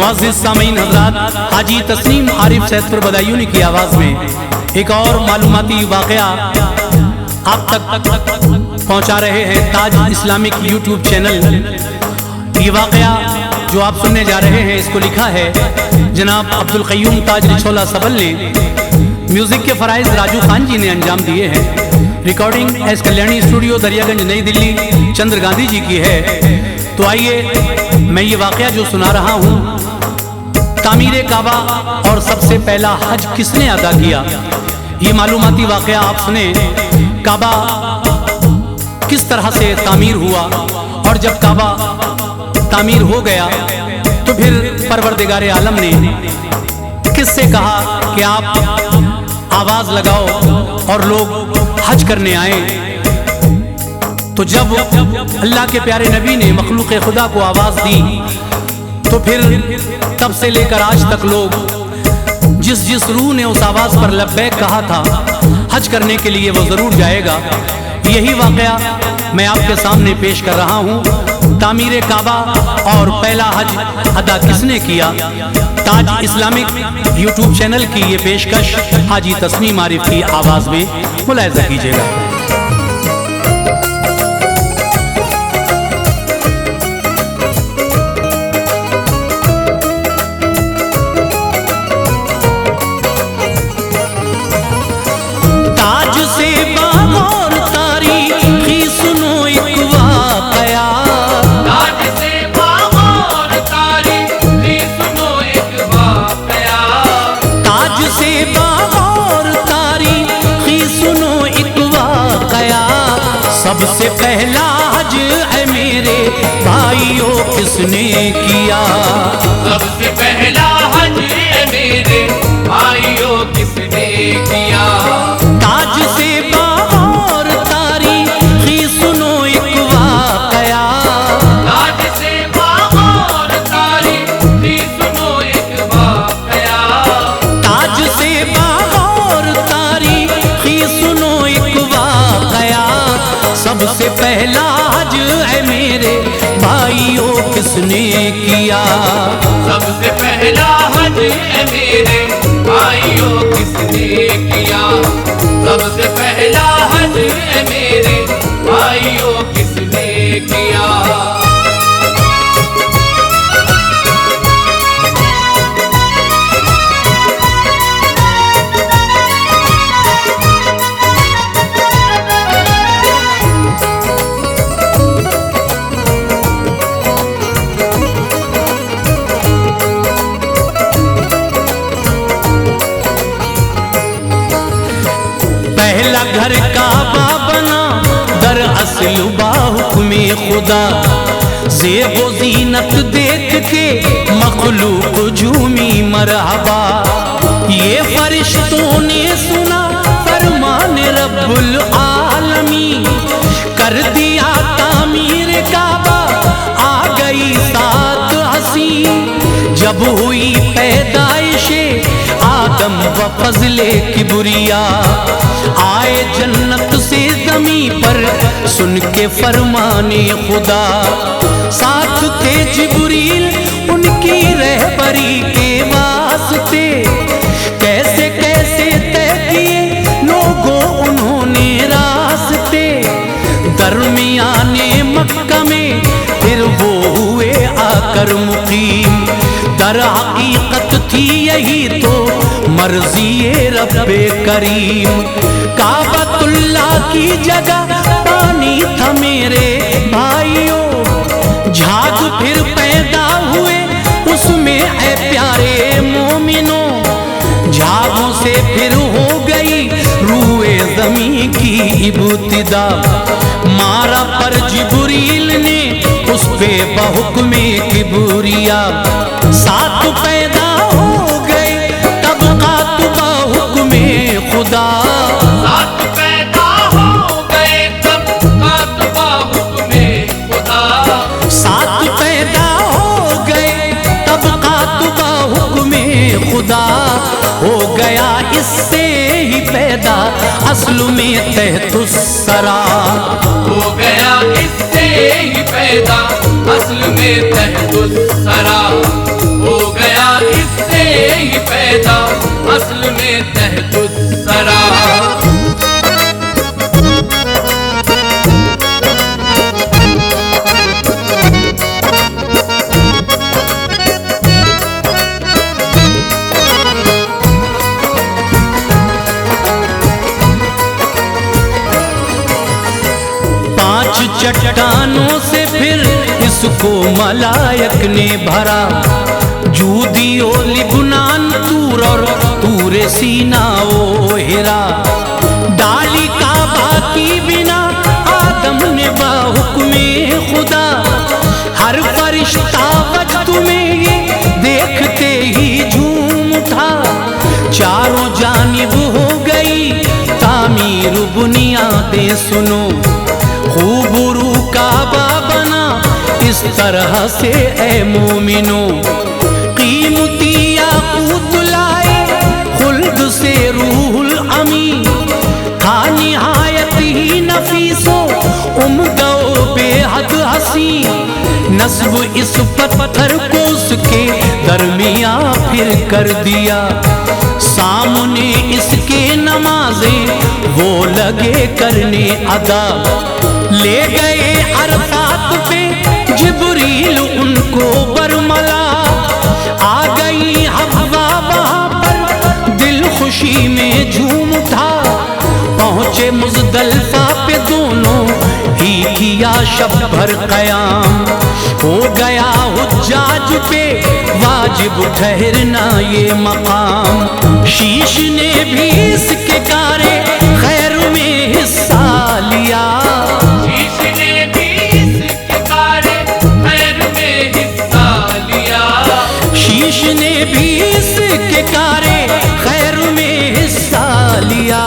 मुअज़्ज़िज़ सामीन हज़रात, हाजी तस्नीम आरिफ सैदपुर बदायूनी की आवाज़ में एक और मालूमाती वाक़या आप तक पहुँचा रहे हैं ताज इस्लामिक यूट्यूब चैनल। ये वाक़या जो आप सुनने जा रहे हैं इसको लिखा है जनाब अब्दुल क़य्यूम ताज रिछोला सबल ने। म्यूज़िक के फ़राइज़ राजू खान जी ने अंजाम दिए हैं। Recording S Kalyani studio Daryaganj नई दिल्ली चंद्र गांधी जी की है। तो आइए मैं ये वाक़या जो सुना रहा हूँ, तामीर काबा और सबसे पहला हज किसने अदा किया, ये मालूमाती वाक़या आप सुने। काबा किस तरह से तामीर हुआ और जब काबा तामीर हो गया तो फिर परवरदिगार आलम ने किससे कहा कि आप आवाज़ लगाओ और लोग हज करने आए। तो जब अल्लाह के प्यारे नबी ने मखलूक खुदा को आवाज़ दी तो फिर तब से लेकर आज तक लोग जिस रूह ने उस आवाज़ पर लब्बैक कहा था हज करने के लिए वो ज़रूर जाएगा। यही वाक़या मैं आपके सामने पेश कर रहा हूँ। तामीर काबा और पहला हज अदा किसने किया, ताज इस्लामिक यूट्यूब चैनल की ये पेशकश हाजी तस्नीम आरिफ की आवाज़ में मुलाहिज़ा कीजिएगा। सबसे पहला हज है मेरे भाइयों किसने किया, सबसे पहला हज है मेरे भाइयों किसने किया। ताज से बाहर तारीख़ी सुनो एक वाक़या, ताज से बाहर तारीख़ी सुनो एक वाक़या, ताज से बाहर तारीख़ी सुनो एक वाक़या। सबसे पहला हज है मेरे भाइयों किसने किया, सबसे पहला हज है मेरे भाइयों किसने किया। सबसे पहला हज है मेरे भाइयों किसने किया। पहला घर काबा बना दरअसल बाहुक्मे खुदा, ज़ेबो ज़ीनत देख के मखलूक झूमी मरहबा। ये फरिश्तों ने सुना फरमान रब्बुल आलमीन, कर दिया तामीर काबा आ गई सात हसीन। जब हुई पैदाइशे आदम व फजले किबरिया, आए जन्नत से ज़मी पर सुन के फरमाने खुदा। साथ थे जिब्रील उनकी रहबरी के वास्ते, कैसे कैसे तय किए लोगों उन्होंने रास्ते। दरमियाने मक्का में फिर वो हुए आकर मुकीम, दर हकीकत थी यही तो मर्ज़ी रब्बे करीम। काबतुल्लाह की जगह पानी था मेरे भाइयों, झाग फिर पैदा हुए उसमें है प्यारे मोमिनों। झागों से फिर हो गई रूए ज़मीं की इब्तिदा, मारा पर जिब्रील ने उस पे बहुक्मे किबरिया। सात पैदा हो गए तबक़ात बहुक्मे खुदा, सात पैदा हो गए तबक़ात बहुक्मे खुदा। सात पैदा हो गए तबक़ात बहुक्मे खुदा। हो गया इससे ही पैदा अस्ल में तहतुस्सरा, हो गया इससे ही पैदा असल में तहतुस्सरा। हो पैदा असल में तहतुस्सरा। चट्टानों से फिर इसको मलायक ने भरा, जूदी ओ लिबनान तूर और तूरे सीना ओ हिरा। डाली काबा की बिना आदम ने बाहुक्मे खुदा, हर फरिश्ता वज्द में ये देखते ही झूम उठा। चारों जानिब हो गई तामीर बुनियादें सुनो, खूबरू काबा बना इस तरह से ए मोमिनो। कीमती याकूत लाए खुल्द से रूहुल अमी, था निहायत ही नफीसो उम्दा बेहद हसी। नस्ब इस पत्थर को उसके दरमिया फिर कर दिया, सामने इसके नमाजें वो लगे करने अदा। ले गए अरफात पे जिब्रील उनको बरमला, आ गई हवा वहाँ पर दिल खुशी में झूम उठा। पहुँचे मुज़दलिफ़ा पे दोनों ही किया शब भर क़याम, हो गया हुज्जाज पे वाजिब ठहरना ये मकाम। शीश ने भी इसके कारे खैर में हिस्सा लिया, शीश ने भी इसके कारे खैर में हिस्सा लिया।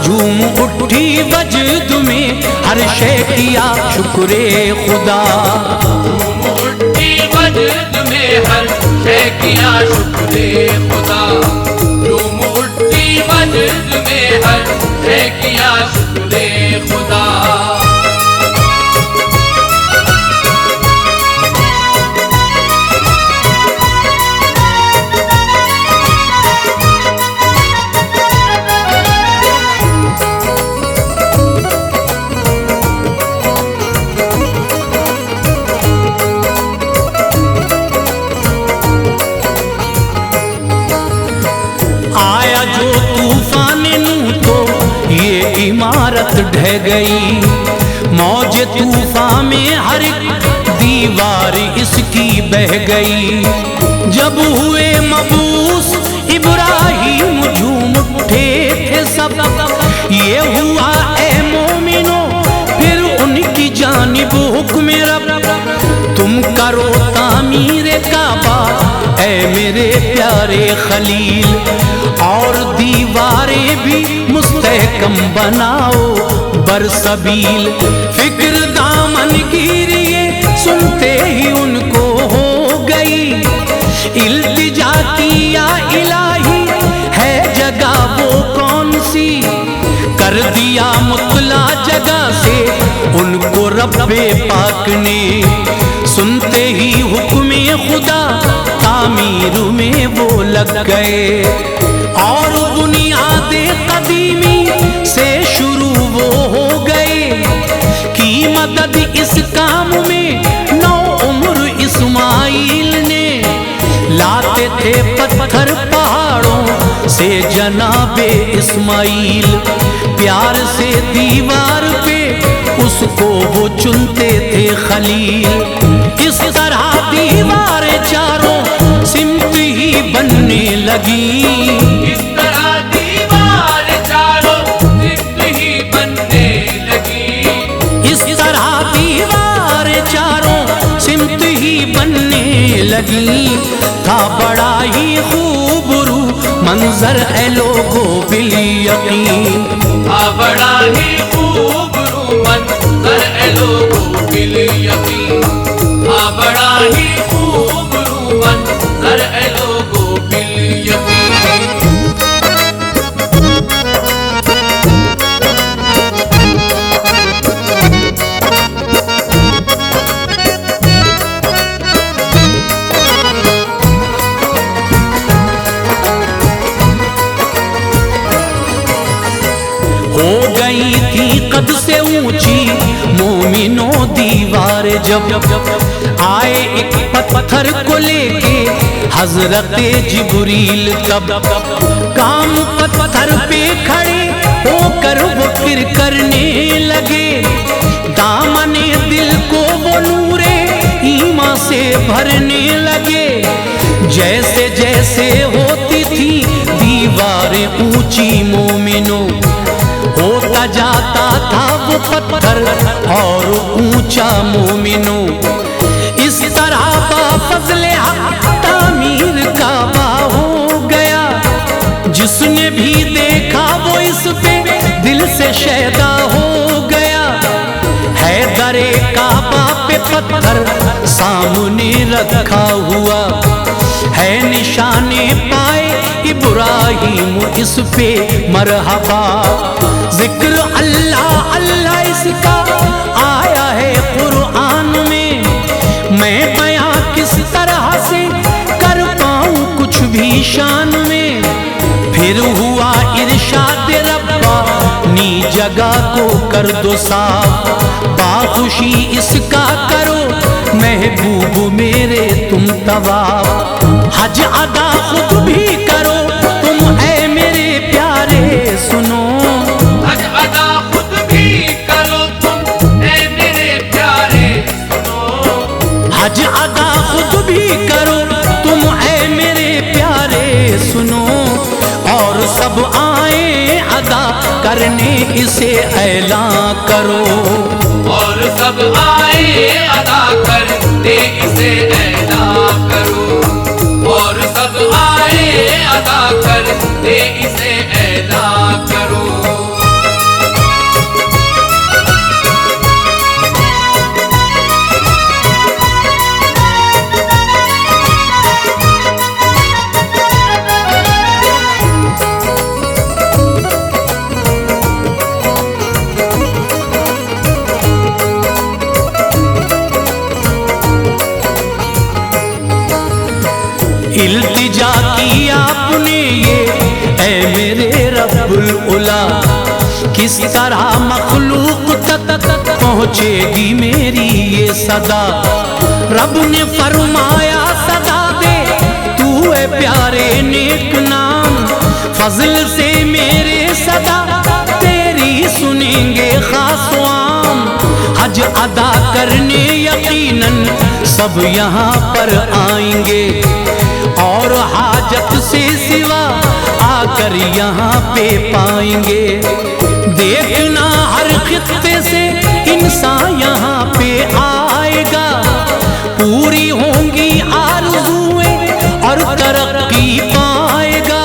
झूम उठी वजद में हर शे किया शुक्रे खुदा, झूम उठी वजद में हर शे किया शुक्रे खुदा। झूम उठी वजद में हर शे किया शुक्रे खुदा। आया जो तूफान नूह तो ये इमारत ढह गई, मौज तूफान में हर दीवार इसकी बह गई। जब हुए मबूस इब्राहीम झूम उठे थे सब, ये हुआ ए मोमिनो फिर उनकी जानिब हुक्म रब। तुम करो तामीर काबा ऐ मेरे प्यारे खलील, और दीवारें भी मुस्तहकम बनाओ बरसबील। फिक्र दामन गिरिए सुनते ही उनको हो गई, इल्तिजा किया इलाही है जगह वो कौन सी। कर दिया मुतला जगह से उनको रब्बे पाक ने, सुनते ही हुक्म खुदा तामीर में वो लग गए। और बुनियादे कदीमी से शुरू वो हो गए, की मदद इस काम में नौ उम्र इस्माइल ने। लाते थे पत्थर पहाड़ों से जनाबे इस्माइल, प्यार से दीवार पे उसको वो चुनते थे खलील। इस तरह दीवारें चारों सिमत ही बनने लगी, इस तरह दीवार चारों सिमत ही बनने लगी। इस तरह दीवारें चारों सिमत ही बनने लगी। था बड़ा ही खूबरू मंजर है लोगों बिल यकीन, था बड़ा ही खूबरू मंजर है लोगों बिल यकीन। था बड़ा ही खूबरू मंजर है लोगों बिल यकीन। हो गई थी कद से ऊंची मोमिनो दीवार, जब आए एक पत्थर को लेके हजरत जिब्रील, तब काम पत्थर पे खड़े होकर वो फिर करने लगे, दामने दिल को वो नूरे ईमान से भरने लगे। जैसे जैसे होती थी दीवारें ऊंची मोमिनो, होता जाता था वो पत्थर और ऊंचा मोमिनो। इस तरह बाफज़ले हक़ तामीर काबा हो गया, जिसने भी देखा वो इस पे दिल से शैदा हो गया। हैदरे काबा पे पत्थर सामने रखा हुआ है, निशाने पाए इब्राहिम इस पे मरहबा। जिक्र अल्लाह अल्लाह इसका आया है कुरान में, मैं बयां किस तरह से कर पाऊं कुछ भी शान में। फिर हुआ इरशाद रब्बानी जगह को कर दो साफ, बाखुशी इसका करो महबूब मेरे तुम तवाफ। हज अदा खुद भी करो तुम ऐ मेरे प्यारे सुनो, हज अदा खुद भी करो तुम ऐ मेरे प्यारे सुनो। हज अदा खुद भी करो तुम ऐ मेरे प्यारे सुनो, और सब आए अदा करने इसे ऐलान करो। और सब आए अदा करते इसे ऐलान करो, और सब आए अदा करते इसे ऐलान करो। इल्तिजा की आपने ये ऐ मेरे रब्बुल उला, किस तरह मखलूक तक पहुँचेगी मेरी ये सदा। रब ने फरमाया सदा दे तू है प्यारे नेक नाम, फजल से मेरे सदा तेरी सुनेंगे खास आम। हज अदा करने यकीनन सब यहाँ पर आएंगे, और हाजत से सिवा आकर यहाँ पे पाएंगे। देखना हर खित्ते से इंसान यहाँ पे आएगा, पूरी होंगी आरज़ुएं और तरक्की पाएगा।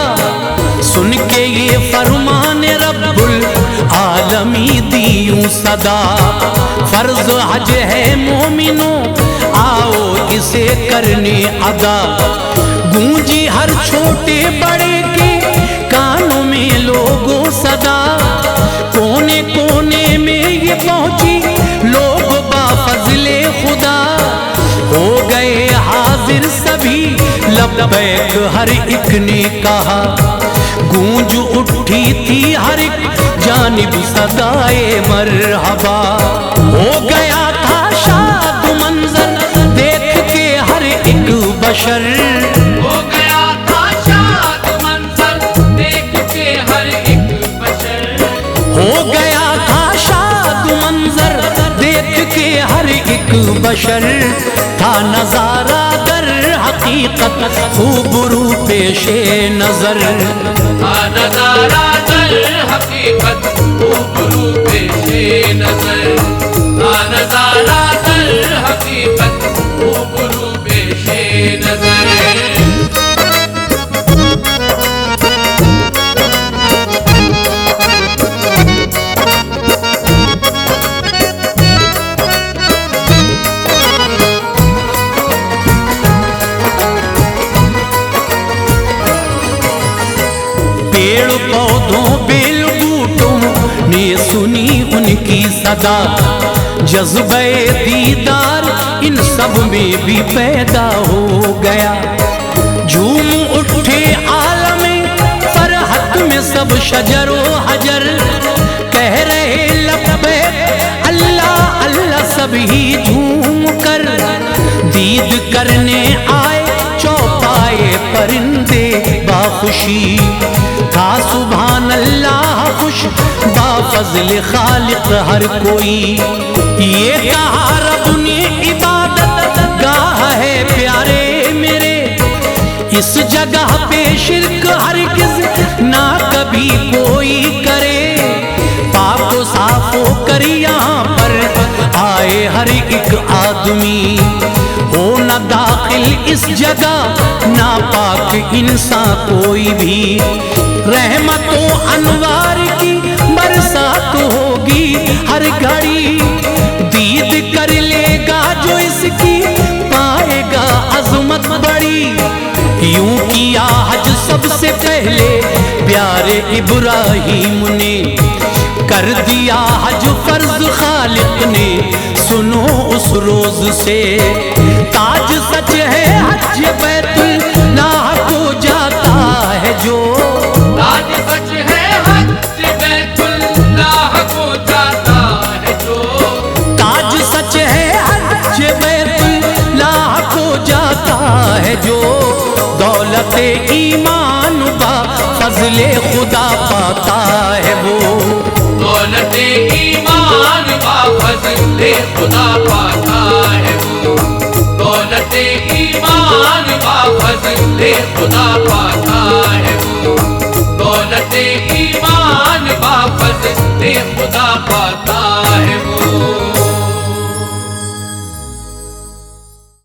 सुन के ये फरमान रब्बुल आलमी दियूं सदा, फर्ज हज है मोमिनो आओ इसे करने अदा। गूंजी हर छोटे बड़े के कानों में लोगों सदा, कोने कोने में ये पहुंची लोग बाफज़ले खुदा। हो गए हाजिर सभी लब्बैक हर एक ने कहा, गूंज उठी थी हर एक जानिब सदाए मरहबा। हो गया था शाद मंजर देख के हर एक बशर, हो गया था शाद मंजर देख के हर एक बशर। हो गया था शाद मंजर देख के हर एक बशर। था नजारा दर हकीकत खूबरू पेशे नजर, था नजारा दर हकीकत खूबरू पेशे नजर। था नजारा दर हकीकत खूबरू पेशे नजर। पेड़ पौधों बेल बूटों ने सुनी उनकी सदा, जज्बे दीदार इन सब में भी पैदा हो गया। झूम उठे आलमे फरहत में सब शजरो हजर, करने आए चौपाए परिंदे बाखुशी, था सुभान अल्लाह खुश बाफज़ल खालिक हर कोई। ये कहा रब ने इबादत गाह है प्यारे मेरे, इस जगह पे शिर्क हरगिज़ ना कभी कोई करे। पाक साफ कर यहाँ पर आए हर एक आदमी, हो न दाखिल इस जगह ना पाक इंसान कोई भी। रहमतों अनवार की बरसात होगी हर घड़ी, दीद कर लेगा जो इसकी पाएगा अज़मत बड़ी। यूं किया हज सबसे पहले प्यारे इब्राहीम ने, कर दिया हज फर्ज खालिक ने सुनो उस रोज से। ताज सच है हज बैतुल्लाह को जाता है जो, ताज सच है हज बैतुल्लाह को जाता है जो, ताज सच है हज बैतुल्लाह को जाता है जो। दौलत ईमान बा फजले खुदा पाता है वो, दौलत ईमान बा फजले खुदा पाता है वो, दौलत ईमान बा फजले खुदा पाता है वो, दौलत ईमान बा फजले खुदा